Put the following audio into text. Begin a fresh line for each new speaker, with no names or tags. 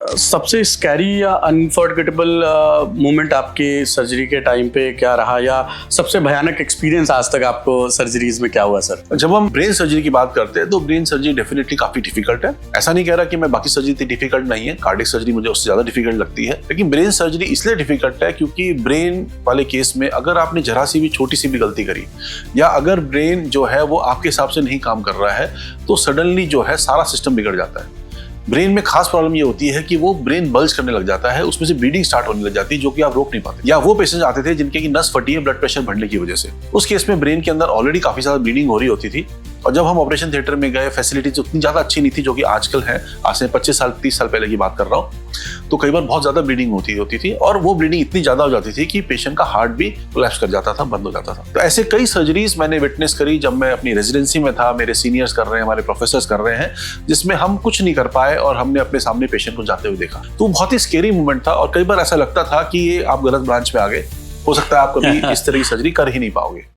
सबसे स्कैरी या unforgettable moment आपके सर्जरी के टाइम पे क्या रहा, या सबसे भयानक एक्सपीरियंस आज तक आपको सर्जरीज में क्या हुआ सर?
जब हम ब्रेन सर्जरी की बात करते हैं तो ब्रेन सर्जरी डेफिनेटली काफी डिफिकल्ट है। ऐसा नहीं कह रहा कि मैं बाकी सर्जरी इतनी डिफिकल्ट नहीं है, कार्डियक सर्जरी मुझे उससे ज्यादा डिफिकल्ट लगती है, लेकिन ब्रेन सर्जरी इसलिए डिफिकल्ट है क्योंकि ब्रेन वाले केस में अगर आपने जरा सी भी छोटी सी भी गलती करी या अगर ब्रेन जो है वो आपके हिसाब से नहीं काम कर रहा है तो सडनली जो है सारा सिस्टम बिगड़ जाता है। ब्रेन में खास प्रॉब्लम ये होती है कि वो ब्रेन बल्ज करने लग जाता है, उसमें से ब्लीडिंग स्टार्ट होने लग जाती है जो कि आप रोक नहीं पाते। या वो पेशेंट आते थे जिनके की नस फटी है ब्लड प्रेशर बढ़ने की वजह से। उस केस में ब्रेन के अंदर ऑलरेडी काफी ज्यादा ब्लीडिंग हो रही होती थी और जब हम ऑपरेशन थिएटर में गए फैसिलिटीज उतनी ज्यादा अच्छी नहीं थी जो कि आजकल है। आज से 25 साल 30 साल पहले की बात कर रहा हूँ, तो कई बार बहुत ज्यादा ब्लीडिंग होती थी और वो ब्लीडिंग इतनी ज्यादा हो जाती थी कि पेशेंट का हार्ट भी कोलैप्स कर जाता था, बंद हो जाता था। तो ऐसे कई सर्जरीज मैंने विटनेस करी जब मैं अपनी रेजिडेंसी में था, मेरे सीनियर्स कर रहे हैं, हमारे प्रोफेसर्स कर रहे हैं, जिसमें हम कुछ नहीं कर पाए और हमने अपने सामने पेशेंट को जाते हुए देखा। तो बहुत ही स्केरी मोमेंट था और कई बार ऐसा लगता था कि ये आप गलत ब्रांच में आ गए, हो सकता है आप कभी इस तरह की सर्जरी कर ही नहीं पाओगे।